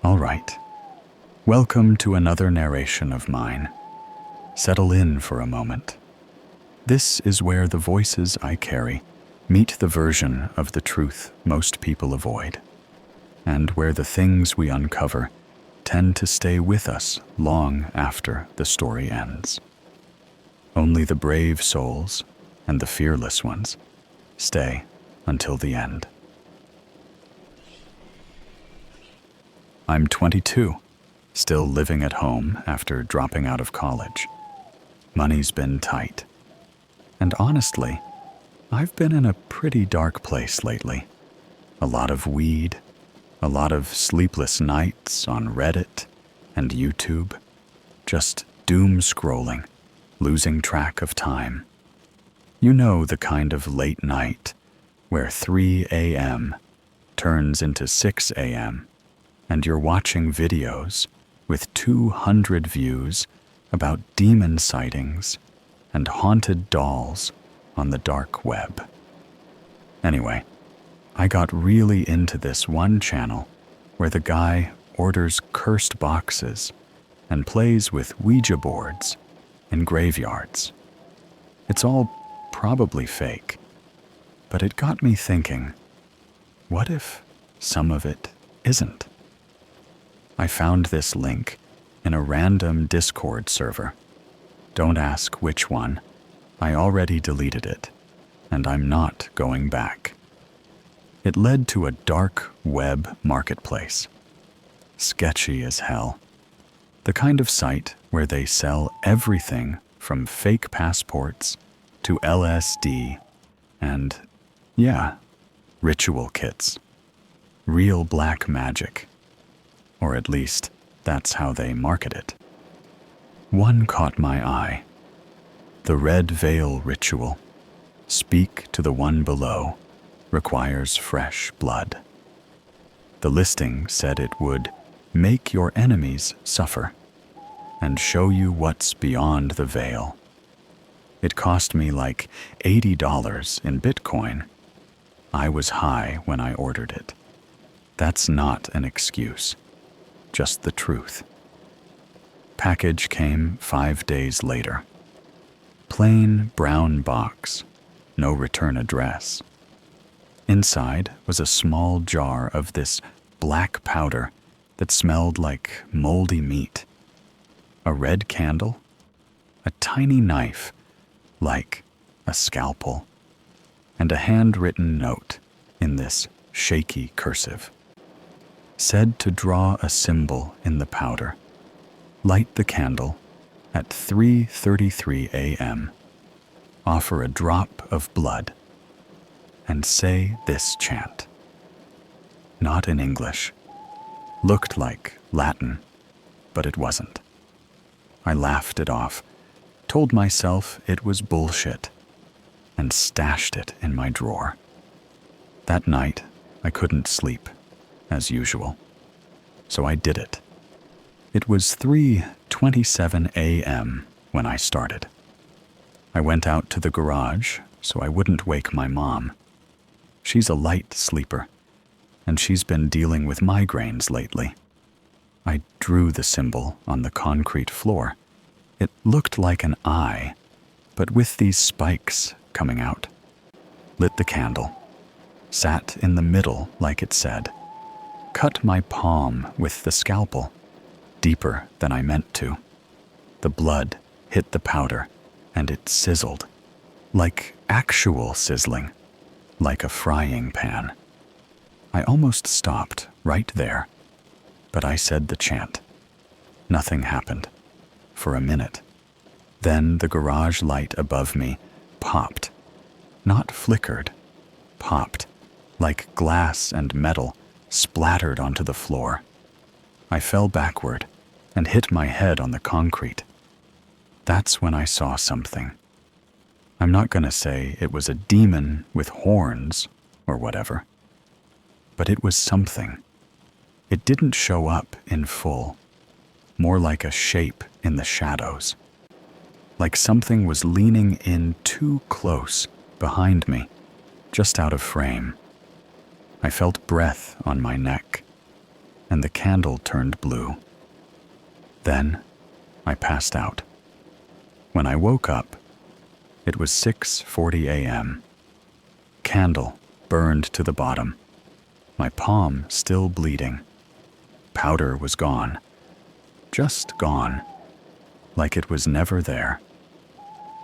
All right. Welcome to another narration of mine. Settle in for a moment. This is where the voices I carry meet the version of the truth most people avoid, and where the things we uncover tend to stay with us long after the story ends. Only the brave souls and the fearless ones stay until the end. I'm 22, still living at home after dropping out of college. Money's been tight. And honestly, I've been in a pretty dark place lately. A lot of weed, a lot of sleepless nights on Reddit and YouTube, just doom scrolling, losing track of time. You know, the kind of late night where 3 a.m. turns into 6 a.m. and you're watching videos with 200 views about demon sightings and haunted dolls on the dark web. Anyway, I got really into this one channel where the guy orders cursed boxes and plays with Ouija boards in graveyards. It's all probably fake, but it got me thinking, what if some of it isn't? I found this link in a random Discord server. Don't ask which one. I already deleted it, and I'm not going back. It led to a dark web marketplace. Sketchy as hell. The kind of site where they sell everything from fake passports to LSD and, yeah, ritual kits. Real black magic. Or at least, that's how they market it. One caught my eye. The red veil ritual, speak to the one below, requires fresh blood. The listing said it would make your enemies suffer and show you what's beyond the veil. It cost me like $80 in Bitcoin. I was high when I ordered it. That's not an excuse. Just the truth. Package came 5 days later. Plain brown box, no return address. Inside was a small jar of this black powder that smelled like moldy meat. A red candle, a tiny knife, like a scalpel, and a handwritten note in this shaky cursive. Said to draw a symbol in the powder, light the candle at 3:33 a.m., offer a drop of blood, and say this chant. Not in English. Looked like Latin, but it wasn't. I laughed it off, told myself it was bullshit, and stashed it in my drawer. That night, I couldn't sleep, as usual. So I did it. It was 3:27 a.m. when I started. I went out to the garage so I wouldn't wake my mom. She's a light sleeper, and she's been dealing with migraines lately. I drew the symbol on the concrete floor. It looked like an eye, but with these spikes coming out. Lit the candle. Sat in the middle like it said. Cut my palm with the scalpel, deeper than I meant to. The blood hit the powder, and it sizzled, like actual sizzling, like a frying pan. I almost stopped right there, but I said the chant. Nothing happened, for a minute. Then the garage light above me popped, not flickered, popped, like glass and metal splattered onto the floor. I fell backward and hit my head on the concrete. That's when I saw something. I'm not going to say it was a demon with horns or whatever, but it was something. It didn't show up in full, more like a shape in the shadows, like something was leaning in too close behind me, just out of frame. I felt breath on my neck, and the candle turned blue. Then I passed out. When I woke up, it was 6:40 a.m. Candle burned to the bottom. My palm still bleeding. Powder was gone. Just gone. Like it was never there.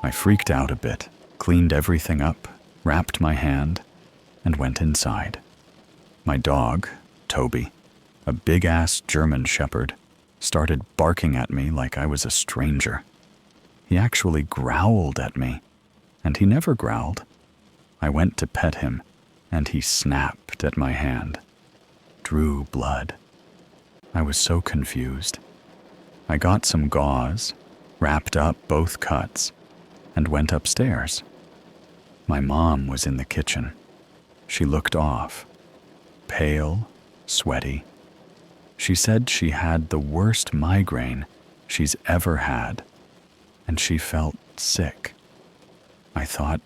I freaked out a bit, cleaned everything up, wrapped my hand, and went inside. My dog, Toby, a big-ass German shepherd, started barking at me like I was a stranger. He actually growled at me, and he never growled. I went to pet him, and he snapped at my hand. Drew blood. I was so confused. I got some gauze, wrapped up both cuts, and went upstairs. My mom was in the kitchen. She looked off, pale, sweaty. She said she had the worst migraine she's ever had, and she felt sick. I thought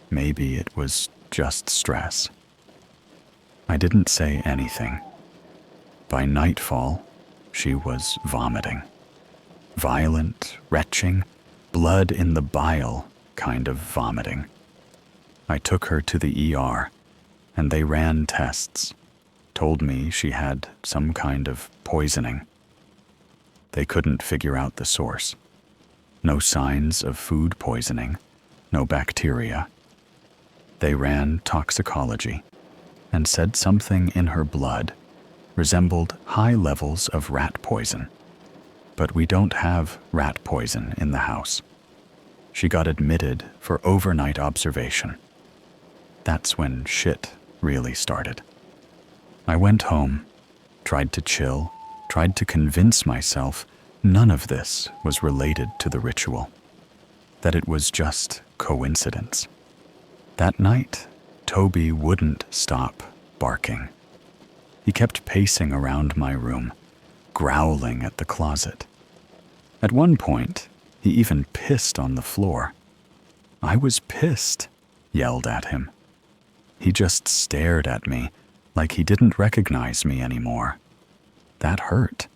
maybe it was just stress. I didn't say anything. By nightfall, she was vomiting. Violent, retching, blood in the bile kind of vomiting. I took her to the ER, and they ran tests, told me she had some kind of poisoning. They couldn't figure out the source. No signs of food poisoning, no bacteria. They ran toxicology and said something in her blood resembled high levels of rat poison. But we don't have rat poison in the house. She got admitted for overnight observation. That's when shit really started. I went home, tried to chill, tried to convince myself none of this was related to the ritual, that it was just coincidence. That night, Toby wouldn't stop barking. He kept pacing around my room, growling at the closet. At one point, he even pissed on the floor. I was pissed, yelled at him. He just stared at me like he didn't recognize me anymore. That hurt.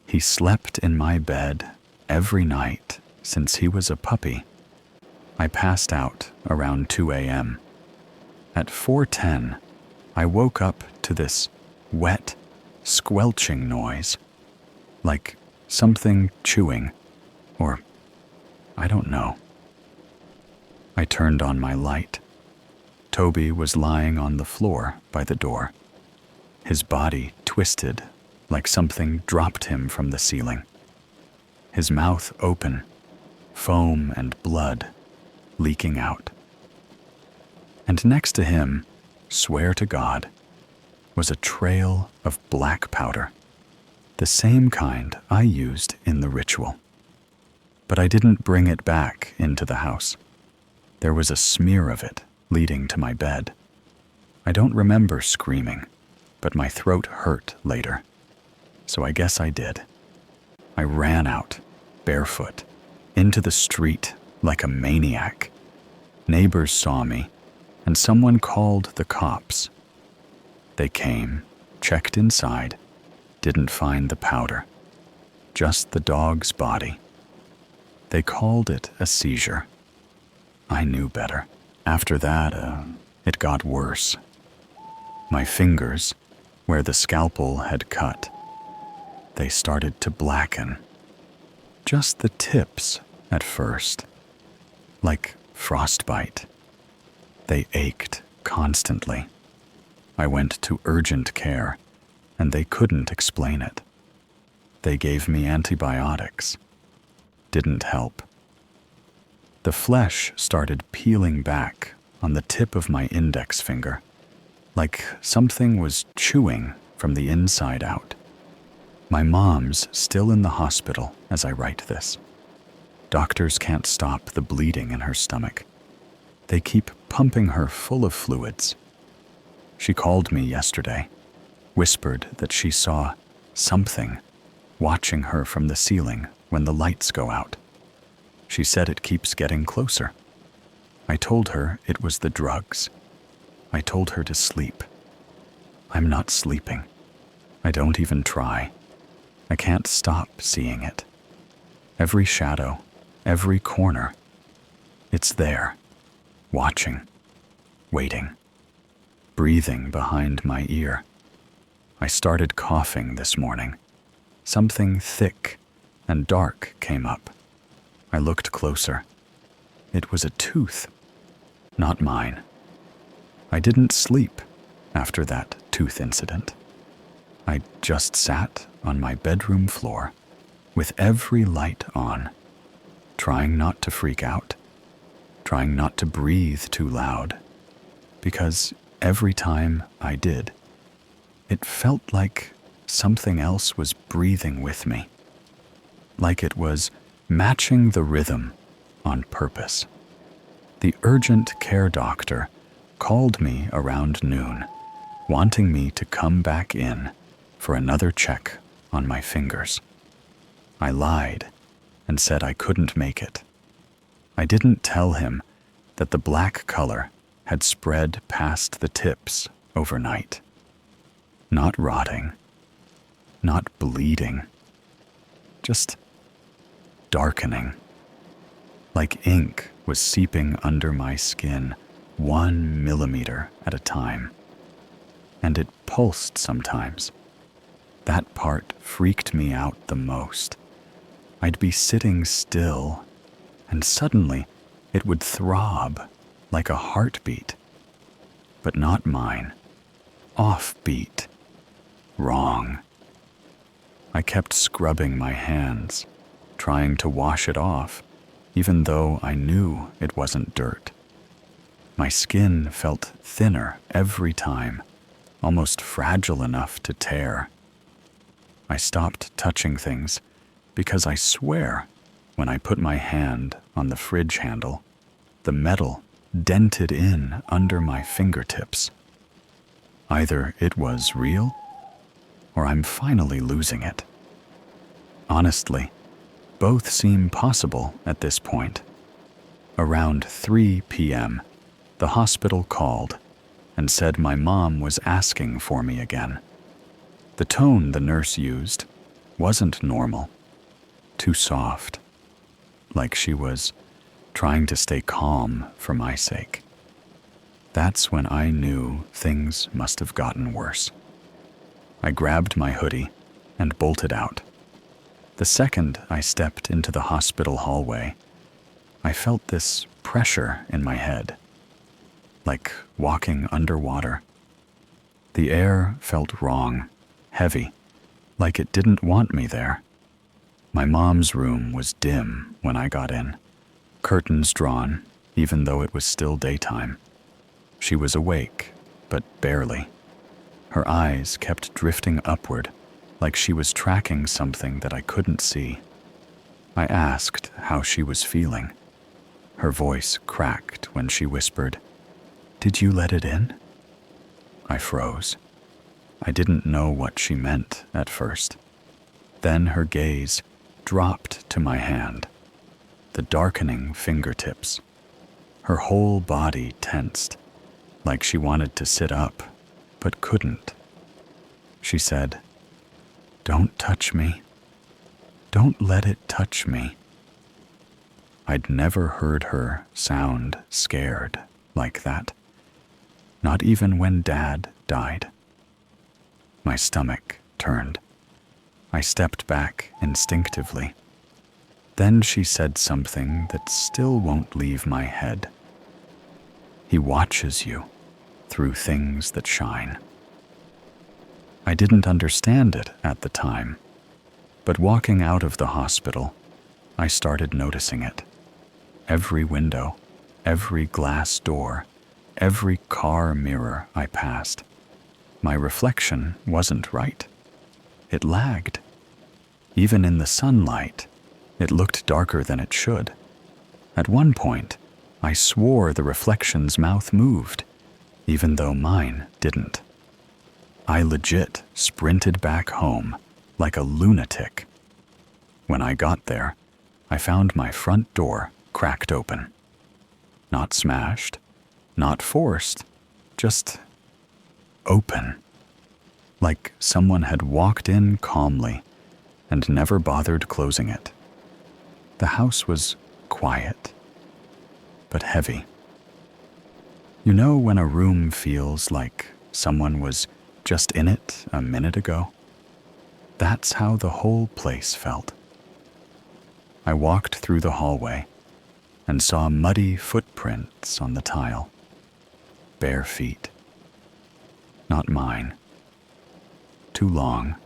He slept in my bed every night since he was a puppy. I passed out around 2 a.m. At 4:10, I woke up to this wet, squelching noise, like something chewing, or I don't know. I turned on my light. Toby was lying on the floor by the door. His body twisted like something dropped him from the ceiling. His mouth open, foam and blood leaking out. And next to him, swear to God, was a trail of black powder, the same kind I used in the ritual. But I didn't bring it back into the house. There was a smear of it leading to my bed. I don't remember screaming, but my throat hurt later, so I guess I did. I ran out, barefoot, into the street like a maniac. Neighbors saw me, and someone called the cops. They came, checked inside, didn't find the powder, just the dog's body. They called it a seizure. I knew better. After that, it got worse. My fingers, where the scalpel had cut, they started to blacken. Just the tips at first, like frostbite. They ached constantly. I went to urgent care, and they couldn't explain it. They gave me antibiotics. Didn't help. The flesh started peeling back on the tip of my index finger, like something was chewing from the inside out. My mom's still in the hospital as I write this. Doctors can't stop the bleeding in her stomach. They keep pumping her full of fluids. She called me yesterday, whispered that she saw something watching her from the ceiling when the lights go out. She said it keeps getting closer. I told her it was the drugs. I told her to sleep. I'm not sleeping. I don't even try. I can't stop seeing it. Every shadow, every corner, it's there, watching, waiting, breathing behind my ear. I started coughing this morning. Something thick and dark came up. I looked closer. It was a tooth, not mine. I didn't sleep after that tooth incident. I just sat on my bedroom floor with every light on, trying not to freak out, trying not to breathe too loud, because every time I did, it felt like something else was breathing with me, like it was matching the rhythm on purpose. The urgent care doctor called me around noon, wanting me to come back in for another check on my fingers. I lied and said I couldn't make it. I didn't tell him that the black color had spread past the tips overnight. Not rotting, not bleeding, just darkening. Like ink was seeping under my skin 1 millimeter at a time. And it pulsed sometimes. That part freaked me out the most. I'd be sitting still, and suddenly it would throb like a heartbeat. But not mine. Offbeat. Wrong. I kept scrubbing my hands, trying to wash it off, even though I knew it wasn't dirt. My skin felt thinner every time, almost fragile enough to tear. I stopped touching things because I swear when I put my hand on the fridge handle, the metal dented in under my fingertips. Either it was real, or I'm finally losing it. Honestly, both seem possible at this point. Around 3 p.m., the hospital called and said my mom was asking for me again. The tone the nurse used wasn't normal, too soft, like she was trying to stay calm for my sake. That's when I knew things must have gotten worse. I grabbed my hoodie and bolted out. The second I stepped into the hospital hallway, I felt this pressure in my head, like walking underwater. The air felt wrong, heavy, like it didn't want me there. My mom's room was dim when I got in, curtains drawn, even though it was still daytime. She was awake, but barely. Her eyes kept drifting upward, like she was tracking something that I couldn't see. I asked how she was feeling. Her voice cracked when she whispered, "Did you let it in?" I froze. I didn't know what she meant at first. Then her gaze dropped to my hand, the darkening fingertips. Her whole body tensed, like she wanted to sit up, but couldn't. She said, "Don't touch me. Don't let it touch me." I'd never heard her sound scared like that. Not even when Dad died. My stomach turned. I stepped back instinctively. Then she said something that still won't leave my head. "He watches you through things that shine." I didn't understand it at the time, but walking out of the hospital, I started noticing it. Every window, every glass door, every car mirror I passed. My reflection wasn't right. It lagged. Even in the sunlight, it looked darker than it should. At one point, I swore the reflection's mouth moved, even though mine didn't. I legit sprinted back home like a lunatic. When I got there, I found my front door cracked open. Not smashed, not forced, just open. like someone had walked in calmly and never bothered closing it. The house was quiet, but heavy. You know when a room feels like someone was just in it a minute ago? That's how the whole place felt. I walked through the hallway and saw muddy footprints on the tile. Bare feet. Not mine. Too long.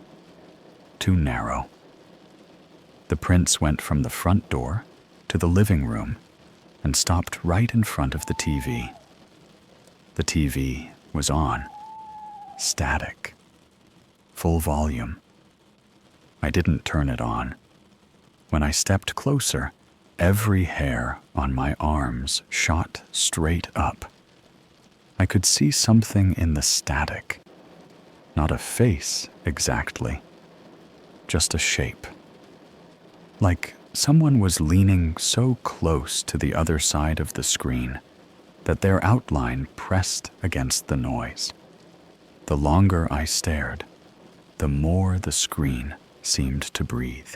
Too narrow. The prints went from the front door to the living room and stopped right in front of the TV. The TV was on. Static. Full volume. I didn't turn it on. When I stepped closer, every hair on my arms shot straight up. I could see something in the static. Not a face exactly, just a shape. Like someone was leaning so close to the other side of the screen that their outline pressed against the noise. The longer I stared, the more the screen seemed to breathe.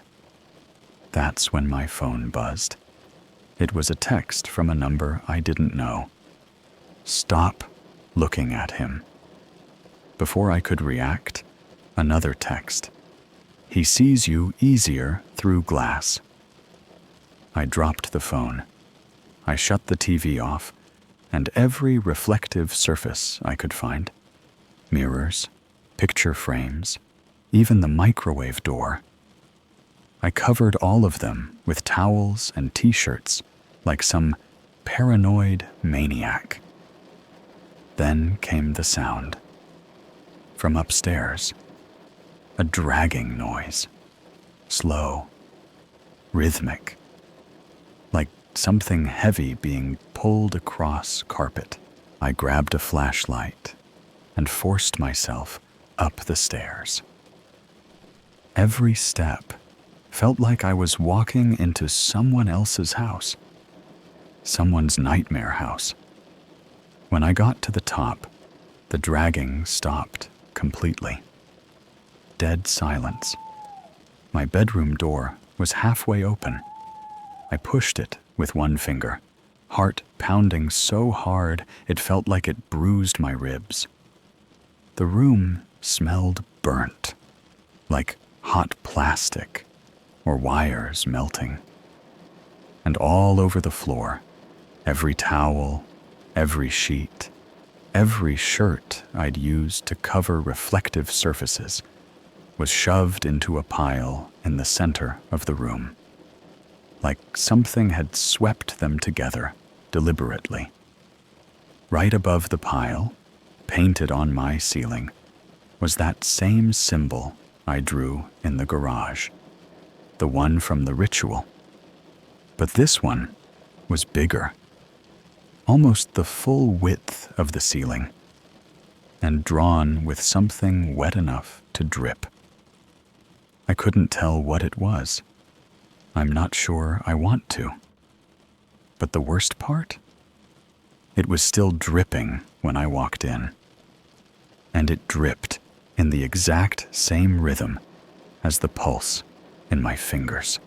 That's when my phone buzzed. It was a text from a number I didn't know. Stop looking at him. Before I could react, another text. He sees you easier through glass. I dropped the phone. I shut the TV off, and every reflective surface I could find. Mirrors, picture frames, even the microwave door. I covered all of them with towels and t-shirts like some paranoid maniac. Then came the sound. From upstairs. A dragging noise. Slow. Rhythmic. Like something heavy being pulled across carpet. I grabbed a flashlight and forced myself up the stairs. Every step felt like I was walking into someone else's house. Someone's nightmare house. When I got to the top, the dragging stopped completely. Dead silence. My bedroom door was halfway open. I pushed it with one finger, heart pounding so hard it felt like it bruised my ribs. The room smelled burnt, like hot plastic or wires melting. And all over the floor, every towel, every sheet, every shirt I'd used to cover reflective surfaces was shoved into a pile in the center of the room, like something had swept them together deliberately. Right above the pile, painted on my ceiling, was that same symbol I drew in the garage, the one from the ritual. But this one was bigger, almost the full width of the ceiling, and drawn with something wet enough to drip. I couldn't tell what it was. I'm not sure I want to. But the worst part? It was still dripping when I walked in. And it dripped in the exact same rhythm as the pulse in my fingers.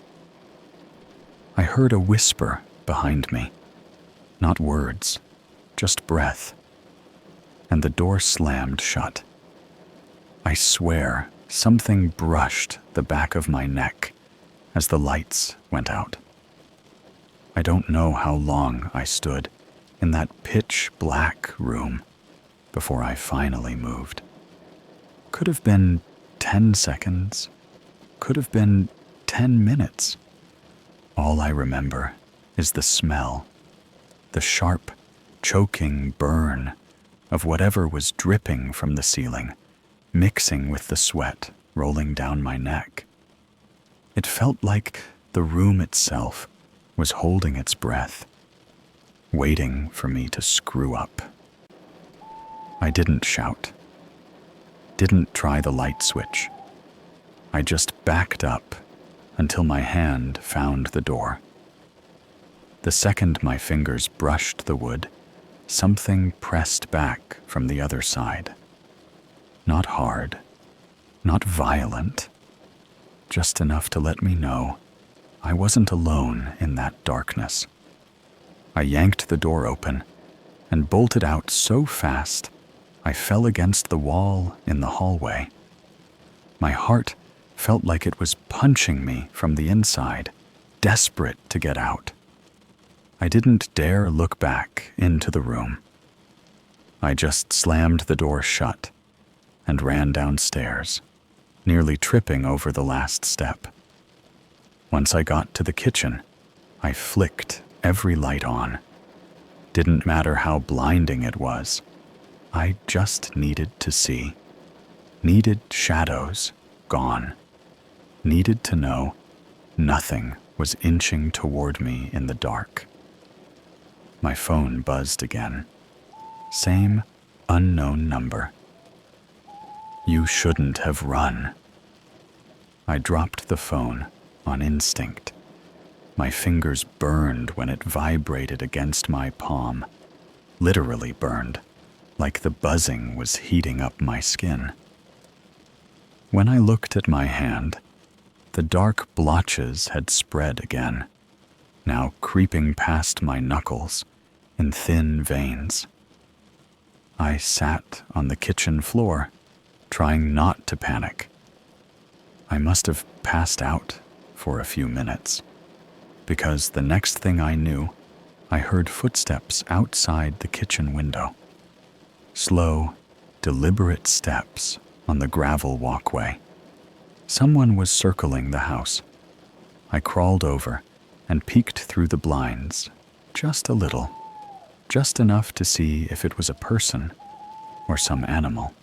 I heard a whisper behind me. Not words, just breath. And the door slammed shut. I swear something brushed the back of my neck as the lights went out. I don't know how long I stood in that pitch black room before I finally moved. Could have been 10 seconds, could have been 10 minutes. All I remember is the smell, the sharp, choking burn of whatever was dripping from the ceiling, mixing with the sweat rolling down my neck. It felt like the room itself was holding its breath, waiting for me to screw up. I didn't shout, didn't try the light switch. I just backed up until my hand found the door. The second my fingers brushed the wood, something pressed back from the other side. Not hard, Not violent, just enough to let me know I wasn't alone in that darkness. I yanked the door open and bolted out so fast I fell against the wall in the hallway. My heart felt like it was punching me from the inside, desperate to get out. I didn't dare look back into the room. I just slammed the door shut and ran downstairs, nearly tripping over the last step. Once I got to the kitchen, I flicked every light on. Didn't matter how blinding it was. I just needed to see. Needed shadows gone. Needed to know nothing was inching toward me in the dark. My phone buzzed again. Same unknown number. You shouldn't have run. I dropped the phone on instinct. My fingers burned when it vibrated against my palm. Literally burned, like the buzzing was heating up my skin. When I looked at my hand, the dark blotches had spread again, now creeping past my knuckles in thin veins. I sat on the kitchen floor, trying not to panic. I must have passed out for a few minutes, because the next thing I knew, I heard footsteps outside the kitchen window. Slow, deliberate steps on the gravel walkway. Someone was circling the house. I crawled over and peeked through the blinds, just a little, just enough to see if it was a person or some animal.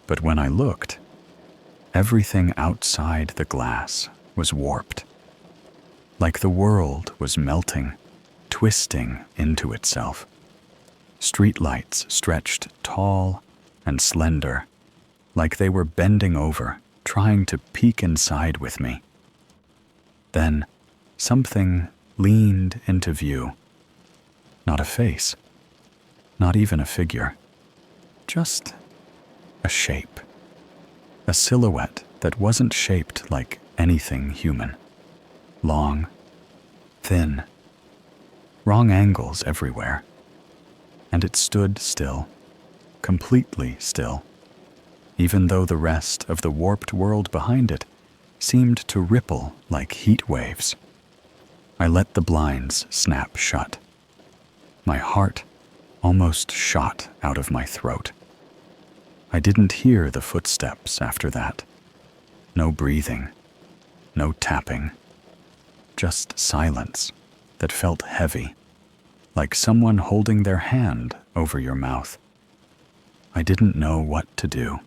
But when I looked, everything outside the glass was warped, like the world was melting, twisting into itself. Streetlights stretched tall and slender, like they were bending over, trying to peek inside with me. Then something leaned into view. Not a face, not even a figure, just a shape, a silhouette that wasn't shaped like anything human. Long, thin, wrong angles everywhere. And it stood still, completely still, even though the rest of the warped world behind it seemed to ripple like heat waves. I let the blinds snap shut. My heart almost shot out of my throat. I didn't hear the footsteps after that. No breathing, no tapping, just silence that felt heavy, like someone holding their hand over your mouth. I didn't know what to do.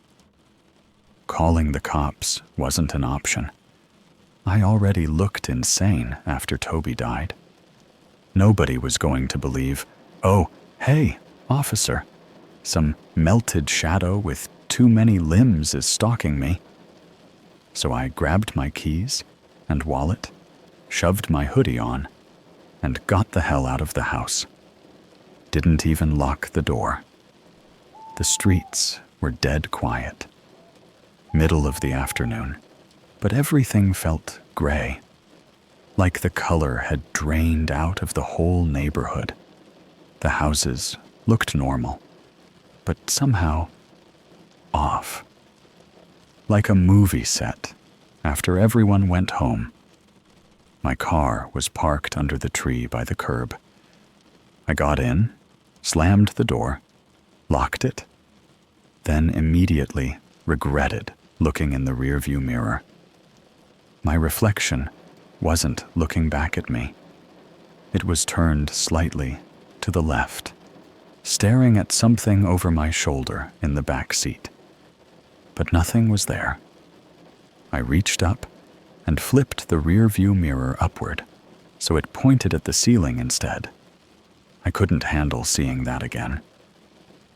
Calling the cops wasn't an option. I already looked insane after Toby died. Nobody was going to believe, oh, hey, officer, some melted shadow with too many limbs is stalking me. So I grabbed my keys and wallet, shoved my hoodie on, and got the hell out of the house. Didn't even lock the door. The streets were dead quiet. Middle of the afternoon, but everything felt gray, like the color had drained out of the whole neighborhood. The houses looked normal, but somehow off. Like a movie set after everyone went home. My car was parked under the tree by the curb. I got in, slammed the door, locked it, then immediately regretted looking in the rearview mirror. My reflection wasn't looking back at me. It was turned slightly to the left, staring at something over my shoulder in the back seat. But nothing was there. I reached up and flipped the rearview mirror upward, so it pointed at the ceiling instead. I couldn't handle seeing that again.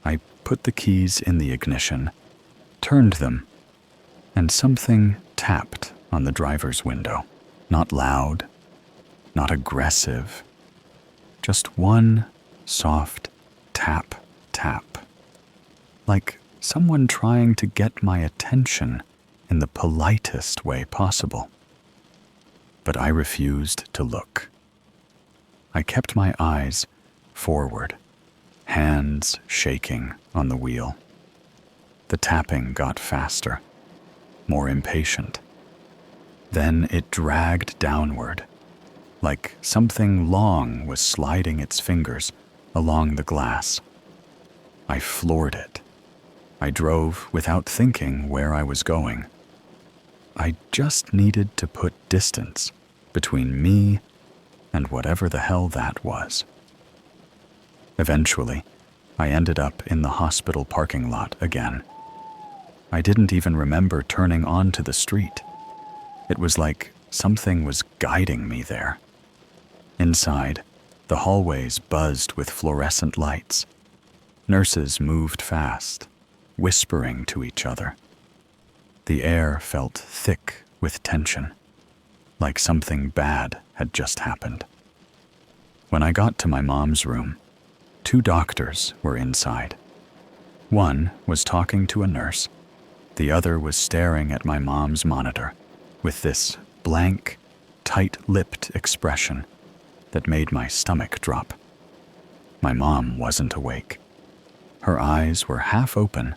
I put the keys in the ignition, turned them, and something tapped on the driver's window. Not loud, not aggressive, just one soft tap, tap, like someone trying to get my attention in the politest way possible. But I refused to look. I kept my eyes forward, hands shaking on the wheel. The tapping got faster, more impatient. Then it dragged downward, like something long was sliding its fingers along the glass. I floored it. I drove without thinking where I was going. I just needed to put distance between me and whatever the hell that was. Eventually, I ended up in the hospital parking lot again. I didn't even remember turning onto the street. It was like something was guiding me there. Inside, the hallways buzzed with fluorescent lights. Nurses moved fast, whispering to each other. The air felt thick with tension, like something bad had just happened. When I got to my mom's room, 2 doctors were inside. One was talking to a nurse. The other was staring at my mom's monitor with this blank, tight-lipped expression that made my stomach drop. My mom wasn't awake. Her eyes were half open,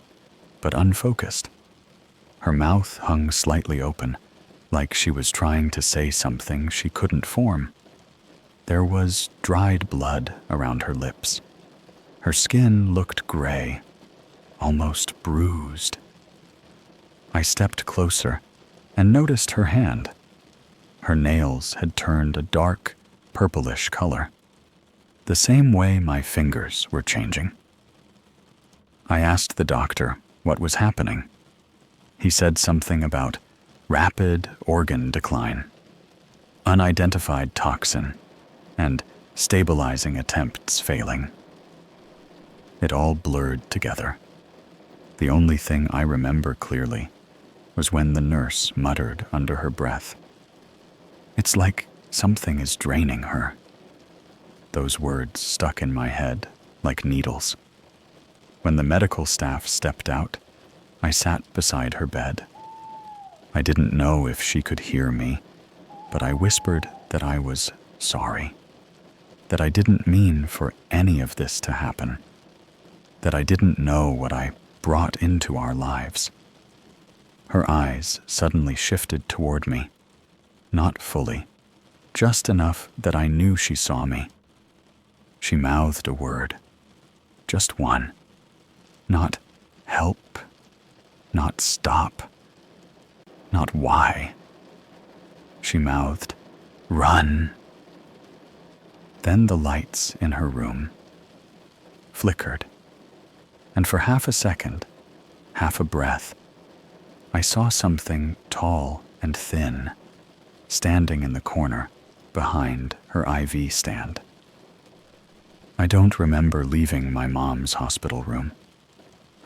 but unfocused. Her mouth hung slightly open, like she was trying to say something she couldn't form. There was dried blood around her lips. Her skin looked gray, almost bruised. I stepped closer and noticed her hand. Her nails had turned a dark, purplish color, the same way my fingers were changing. I asked the doctor what was happening. He said something about rapid organ decline, unidentified toxin, and stabilizing attempts failing. It all blurred together. The only thing I remember clearly was when the nurse muttered under her breath, "It's like something is draining her." Those words stuck in my head like needles. When the medical staff stepped out, I sat beside her bed. I didn't know if she could hear me, but I whispered that I was sorry, that I didn't mean for any of this to happen, that I didn't know what I brought into our lives. Her eyes suddenly shifted toward me, not fully, just enough that I knew she saw me. She mouthed a word, just one, not help, not stop, not why. She mouthed, "Run." Then the lights in her room flickered, and for half a second, half a breath, I saw something tall and thin standing in the corner behind her IV stand. I don't remember leaving my mom's hospital room.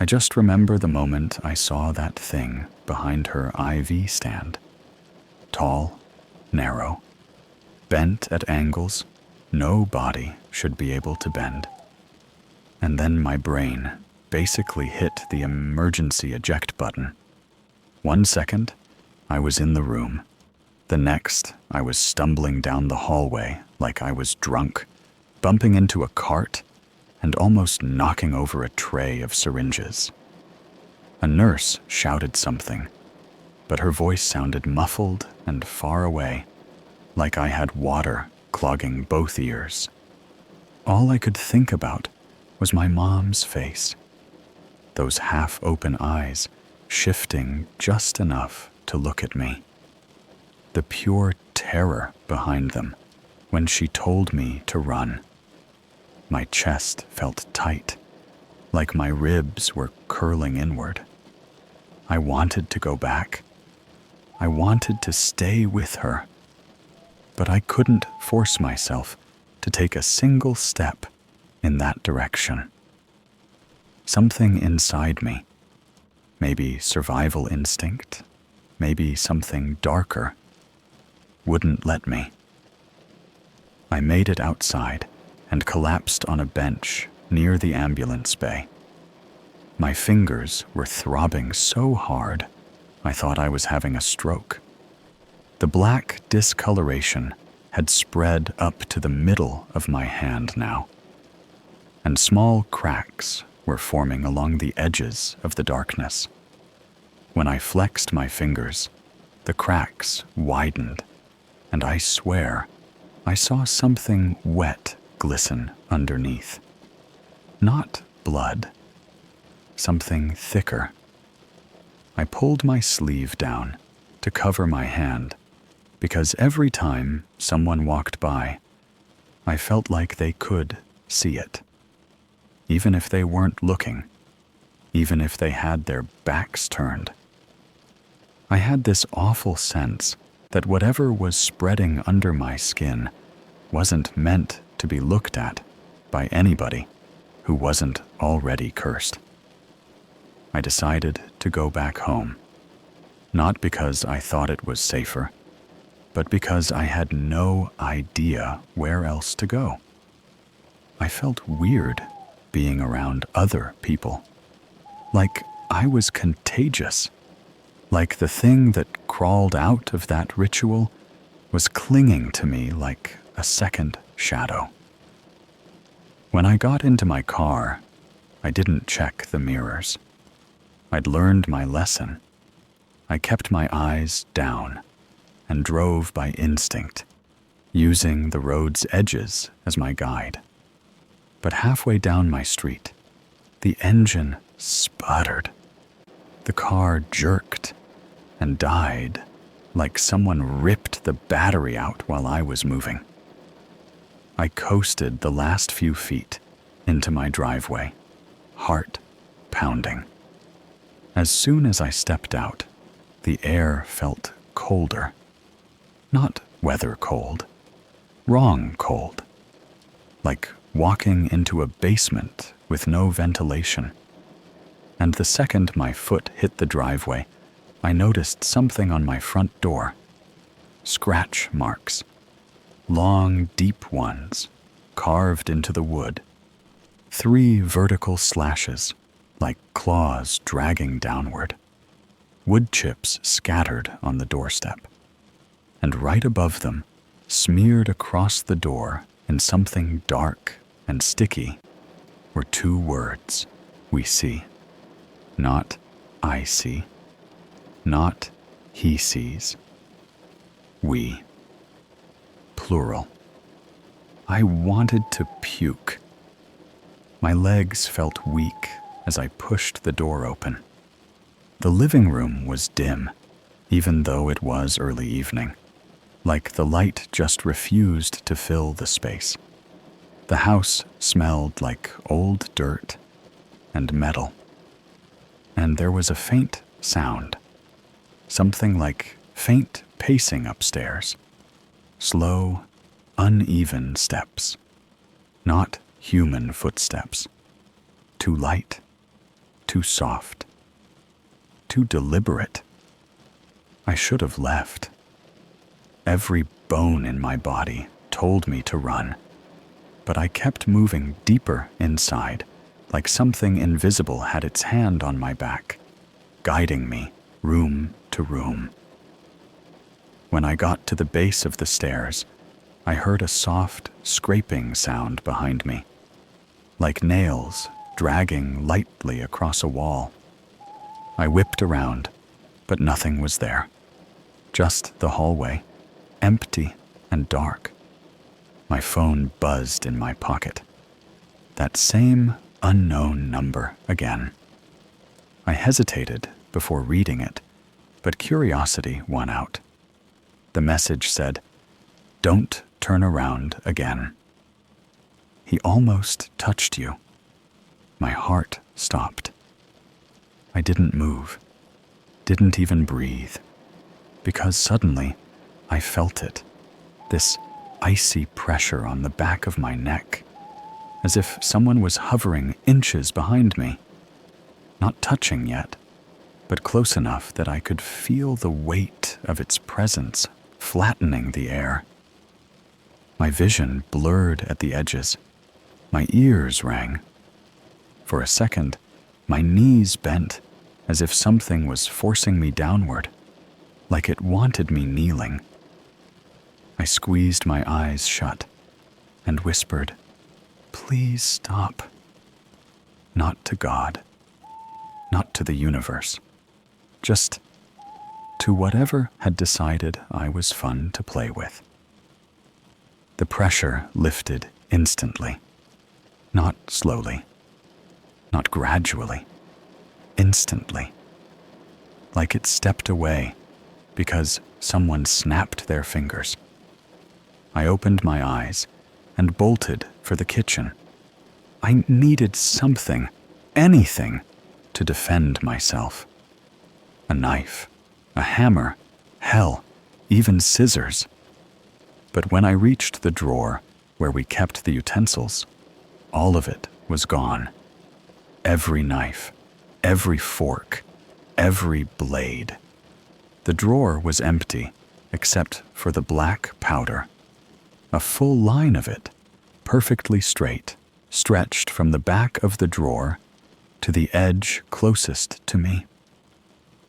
I just remember the moment I saw that thing behind her IV stand. Tall, narrow, bent at angles no body should be able to bend. And then my brain basically hit the emergency eject button. 1 second, I was in the room. The next, I was stumbling down the hallway like I was drunk, bumping into a cart and almost knocking over a tray of syringes. A nurse shouted something, but her voice sounded muffled and far away, like I had water clogging both ears. All I could think about was my mom's face, those half-open eyes shifting just enough to look at me. The pure terror behind them when she told me to run. My chest felt tight, like my ribs were curling inward. I wanted to go back. I wanted to stay with her, but I couldn't force myself to take a single step in that direction. Something inside me, maybe survival instinct, maybe something darker, wouldn't let me. I made it outside and collapsed on a bench near the ambulance bay. My fingers were throbbing so hard, I thought I was having a stroke. The black discoloration had spread up to the middle of my hand now, and small cracks were forming along the edges of the darkness. When I flexed my fingers, the cracks widened, and I swear I saw something wet glisten underneath. Not blood, something thicker. I pulled my sleeve down to cover my hand because every time someone walked by, I felt like they could see it. Even if they weren't looking, even if they had their backs turned. I had this awful sense that whatever was spreading under my skin wasn't meant to be looked at by anybody who wasn't already cursed. I decided to go back home, not because I thought it was safer, but because I had no idea where else to go. I felt weird being around other people, like I was contagious, like the thing that crawled out of that ritual was clinging to me like a second shadow. When I got into my car, I didn't check the mirrors. I'd learned my lesson. I kept my eyes down and drove by instinct, using the road's edges as my guide. But halfway down my street, the engine sputtered. The car jerked and died like someone ripped the battery out while I was moving. I coasted the last few feet into my driveway, heart pounding. As soon as I stepped out, the air felt colder. Not weather cold, wrong cold. Like walking into a basement with no ventilation. And the second my foot hit the driveway, I noticed something on my front door. Scratch marks. Long, deep ones, carved into the wood. 3 vertical slashes, like claws dragging downward. Wood chips scattered on the doorstep. And right above them, smeared across the door in something dark and sticky, were 2 words we see. Not I see. Not he sees. We. Plural. I wanted to puke. My legs felt weak as I pushed the door open. The living room was dim, even though it was early evening, like the light just refused to fill the space. The house smelled like old dirt and metal. And there was a faint sound, something like faint pacing upstairs. Slow, uneven steps, not human footsteps. Too light, too soft, too deliberate. I should have left. Every bone in my body told me to run, but I kept moving deeper inside, like something invisible had its hand on my back, guiding me room to room. When I got to the base of the stairs, I heard a soft, scraping sound behind me, like nails dragging lightly across a wall. I whipped around, but nothing was there. Just the hallway, empty and dark. My phone buzzed in my pocket. That same unknown number again. I hesitated before reading it, but curiosity won out. The message said, "Don't turn around again." He almost touched you. My heart stopped. I didn't move, didn't even breathe, because suddenly I felt it, this icy pressure on the back of my neck, as if someone was hovering inches behind me. Not touching yet, but close enough that I could feel the weight of its presence flattening the air. My vision blurred at the edges. My ears rang. For a second, My knees bent, as if something was forcing me downward, like it wanted me kneeling. I squeezed my eyes shut and whispered, "Please stop." Not to God, not to the universe, just to whatever had decided I was fun to play with. The pressure lifted instantly, not slowly, not gradually, instantly, like it stepped away because someone snapped their fingers. I opened my eyes and bolted for the kitchen. I needed something, anything, to defend myself. A knife, a hammer, hell, even scissors. But when I reached the drawer where we kept the utensils, all of it was gone. Every knife, every fork, every blade. The drawer was empty except for the black powder. A full line of it, perfectly straight, stretched from the back of the drawer to the edge closest to me.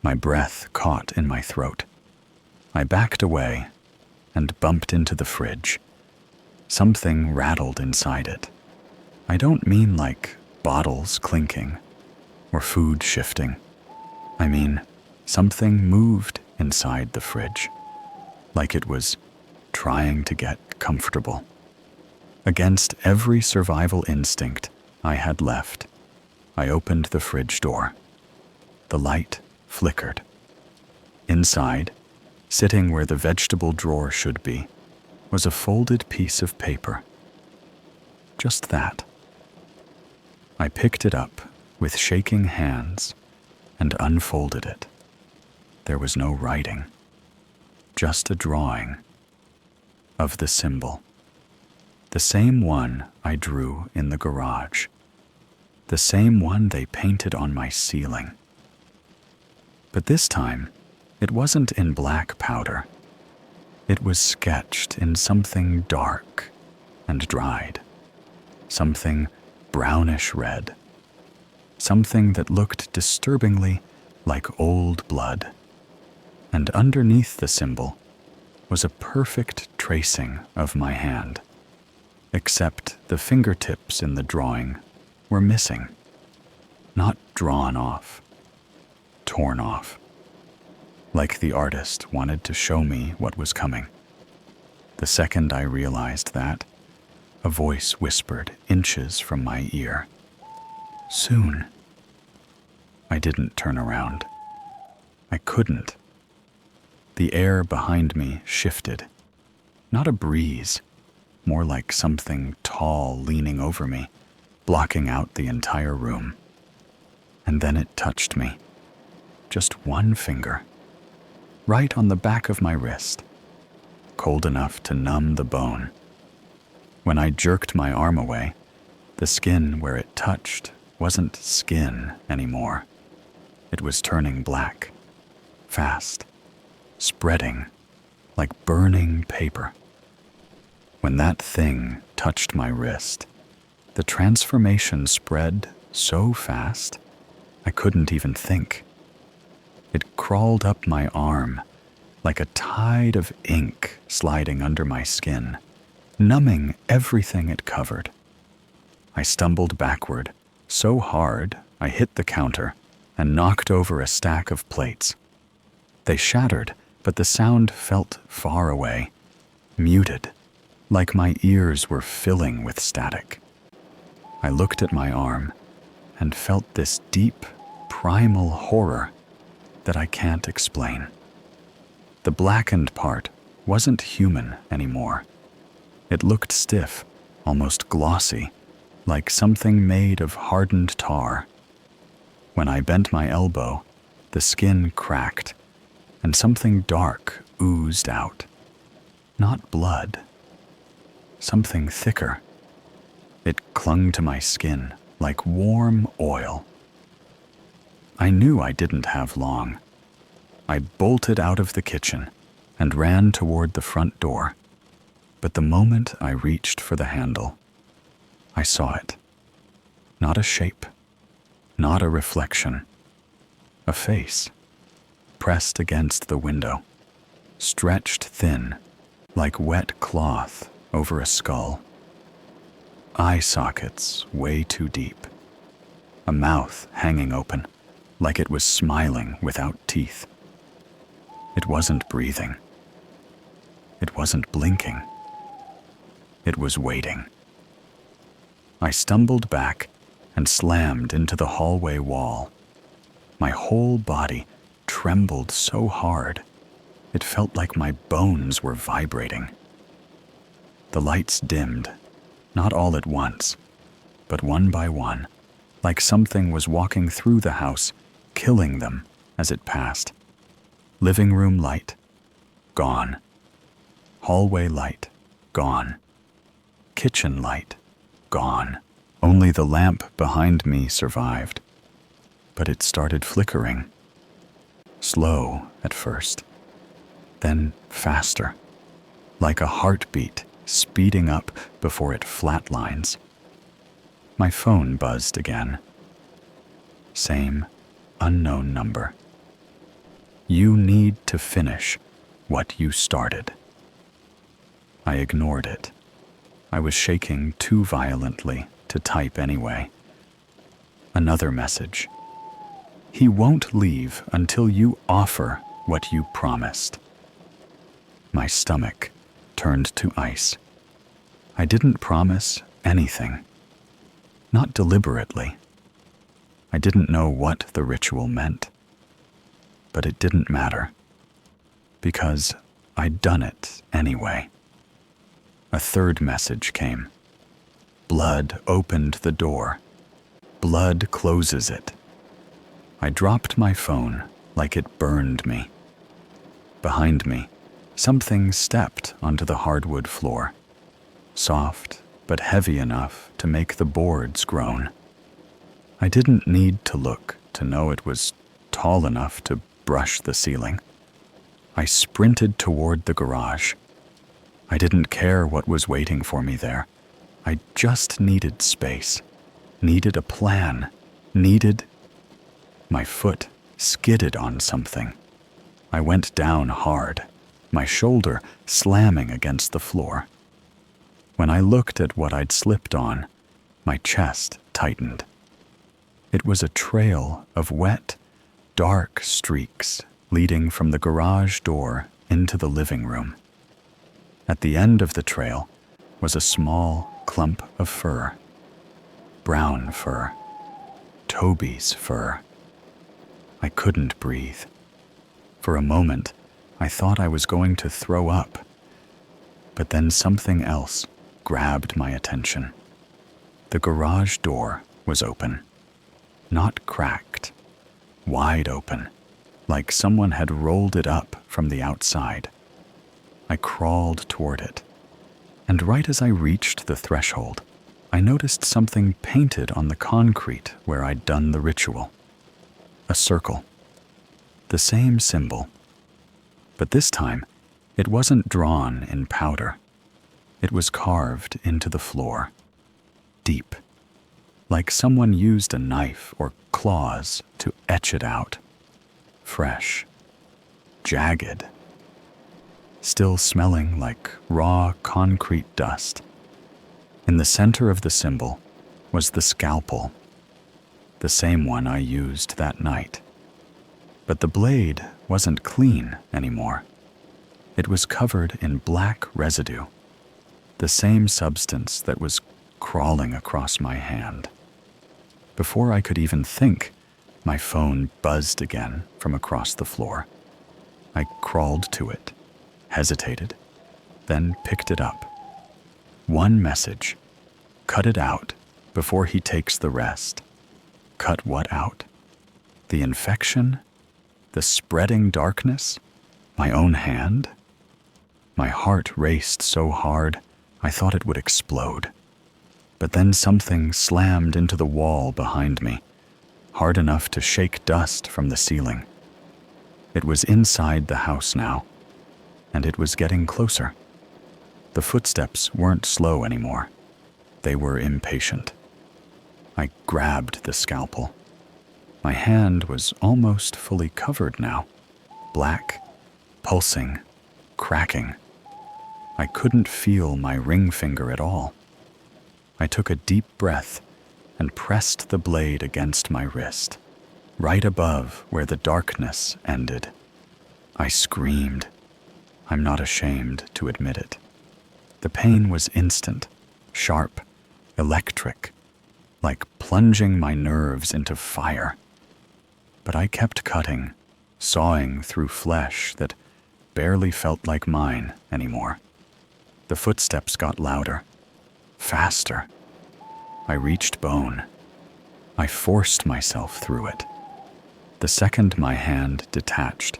My breath caught in my throat. I backed away and bumped into the fridge. Something rattled inside it. I don't mean like bottles clinking or food shifting. I mean, something moved inside the fridge, like it was trying to get comfortable. Against every survival instinct I had left, I opened the fridge door. The light flickered. Inside, sitting where the vegetable drawer should be, was a folded piece of paper. Just that. I picked it up with shaking hands and unfolded it. There was no writing, just a drawing of the symbol. The same one I drew in the garage. The same one they painted on my ceiling. But this time, it wasn't in black powder. It was sketched in something dark and dried. Something brownish red. Something that looked disturbingly like old blood. And underneath the symbol was a perfect tracing of my hand. Except the fingertips in the drawing were missing. Not drawn off, torn off. Like the artist wanted to show me what was coming. The second I realized that, a voice whispered inches from my ear, "Soon." I didn't turn around. I couldn't. The air behind me shifted. Not a breeze, more like something tall leaning over me, blocking out the entire room. And then it touched me. Just one finger. Right on the back of my wrist. Cold enough to numb the bone. When I jerked my arm away, the skin where it touched wasn't skin anymore. It was turning black. Fast. Spreading. Like burning paper. When that thing touched my wrist, the transformation spread so fast, I couldn't even think. It crawled up my arm like a tide of ink sliding under my skin, numbing everything it covered. I stumbled backward so hard I hit the counter and knocked over a stack of plates. They shattered, but the sound felt far away, muted, like my ears were filling with static. I looked at my arm and felt this deep, primal horror that I can't explain. The blackened part wasn't human anymore. It looked stiff, almost glossy, like something made of hardened tar. When I bent my elbow, the skin cracked, and something dark oozed out. Not blood. Something thicker. It clung to my skin like warm oil. I knew I didn't have long. I bolted out of the kitchen and ran toward the front door. But the moment I reached for the handle, I saw it. Not a shape, Not a reflection. A face, pressed against the window, stretched thin, like wet cloth over a skull. Eye sockets way too deep. A mouth hanging open, like it was smiling without teeth. It wasn't breathing. It wasn't blinking. It was waiting. I stumbled back and slammed into the hallway wall. My whole body trembled so hard, it felt like my bones were vibrating. The lights dimmed, not all at once, but one by one, like something was walking through the house, killing them as it passed. Living room light, gone. Hallway light, gone. Kitchen light, gone. Only the lamp behind me survived, but it started flickering. Slow at first, then faster, like a heartbeat speeding up before it flatlines. My phone buzzed again. Same unknown number. You need to finish what you started. I ignored it. I was shaking too violently to type anyway. Another message. He won't leave until you offer what you promised. My stomach turned to ice. I didn't promise anything. Not deliberately. I didn't know what the ritual meant. But it didn't matter. Because I'd done it anyway. A third message came. Blood opened the door. Blood closes it. I dropped my phone like it burned me. Behind me, something stepped onto the hardwood floor. Soft, but heavy enough to make the boards groan. I didn't need to look to know it was tall enough to brush the ceiling. I sprinted toward the garage. I didn't care what was waiting for me there. I just needed space, needed a plan, needed... My foot skidded on something. I went down hard, my shoulder slamming against the floor. When I looked at what I'd slipped on, my chest tightened. It was a trail of wet, dark streaks leading from the garage door into the living room. At the end of the trail was a small clump of fur. Brown fur. Toby's fur. I couldn't breathe. For a moment, I thought I was going to throw up. But then something else grabbed my attention. The garage door was open. Not cracked. Wide open, like someone had rolled it up from the outside. I crawled toward it, and right as I reached the threshold, I noticed something painted on the concrete where I'd done the ritual. A circle. The same symbol. But this time, it wasn't drawn in powder. It was carved into the floor. Deep. Like someone used a knife or claws to etch it out. Fresh. Jagged. Still smelling like raw concrete dust. In the center of the symbol was the scalpel, the same one I used that night. But the blade wasn't clean anymore. It was covered in black residue, the same substance that was crawling across my hand. Before I could even think, my phone buzzed again from across the floor. I crawled to it, hesitated, then picked it up. One message. Cut it out before he takes the rest. Cut what out? The infection? The spreading darkness? My own hand? My heart raced so hard, I thought it would explode. But then something slammed into the wall behind me, hard enough to shake dust from the ceiling. It was inside the house now, and it was getting closer. The footsteps weren't slow anymore. They were impatient. I grabbed the scalpel. My hand was almost fully covered now, black, pulsing, cracking. I couldn't feel my ring finger at all. I took a deep breath and pressed the blade against my wrist, right above where the darkness ended. I screamed. I'm not ashamed to admit it. The pain was instant, sharp, electric, like plunging my nerves into fire. But I kept cutting, sawing through flesh that barely felt like mine anymore. The footsteps got louder, faster. I reached bone. I forced myself through it. The second my hand detached,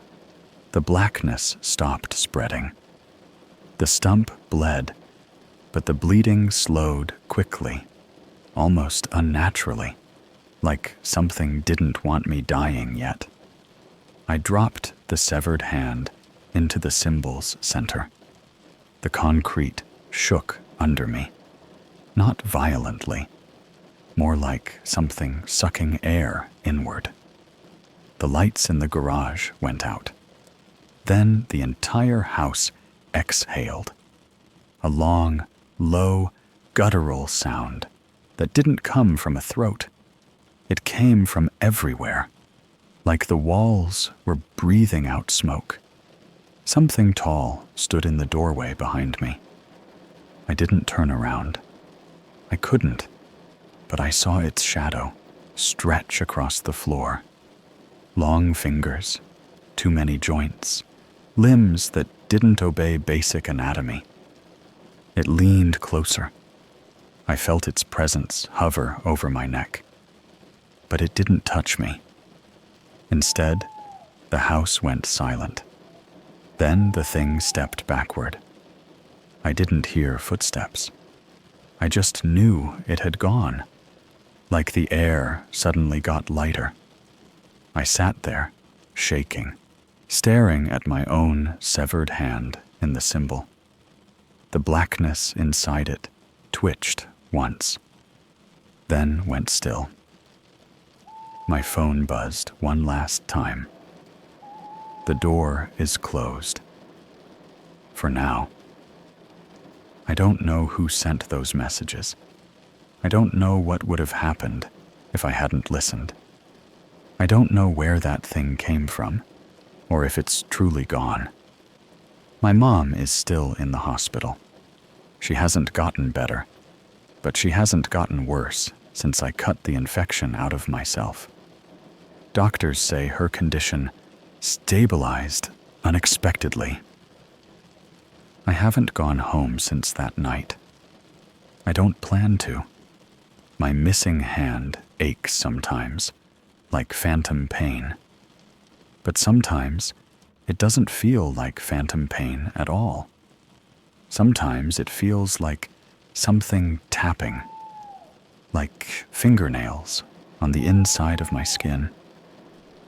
the blackness stopped spreading. The stump bled, but the bleeding slowed quickly, almost unnaturally, like something didn't want me dying yet. I dropped the severed hand into the symbol's center. The concrete shook under me, not violently, more like something sucking air inward. The lights in the garage went out. Then the entire house exhaled, a long, low, guttural sound that didn't come from a throat. It came from everywhere, like the walls were breathing out smoke. Something tall stood in the doorway behind me. I didn't turn around. I couldn't, but I saw its shadow stretch across the floor. Long fingers, too many joints, limbs that didn't obey basic anatomy. It leaned closer. I felt its presence hover over my neck. But it didn't touch me. Instead, the house went silent. Then the thing stepped backward. I didn't hear footsteps. I just knew it had gone, like the air suddenly got lighter. I sat there, shaking, staring at my own severed hand in the symbol. The blackness inside it twitched once, then went still. My phone buzzed one last time. The door is closed. For now. I don't know who sent those messages. I don't know what would have happened if I hadn't listened. I don't know where that thing came from, or if it's truly gone. My mom is still in the hospital. She hasn't gotten better, but she hasn't gotten worse since I cut the infection out of myself. Doctors say her condition stabilized unexpectedly. I haven't gone home since that night. I don't plan to. My missing hand aches sometimes, like phantom pain. But sometimes it doesn't feel like phantom pain at all. Sometimes it feels like something tapping, like fingernails on the inside of my skin.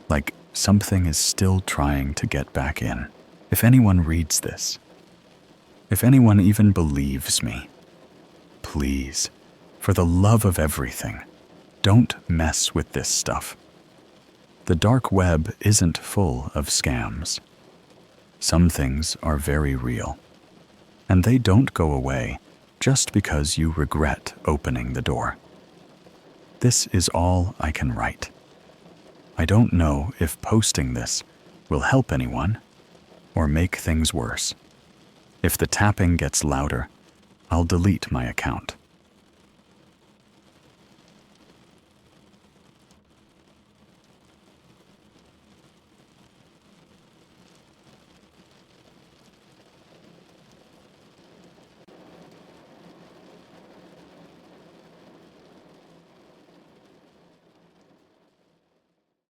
Like something is still trying to get back in. If anyone reads this, if anyone even believes me, please, for the love of everything, don't mess with this stuff. The dark web isn't full of scams. Some things are very real, and they don't go away just because you regret opening the door. This is all I can write. I don't know if posting this will help anyone or make things worse. If the tapping gets louder, I'll delete my account.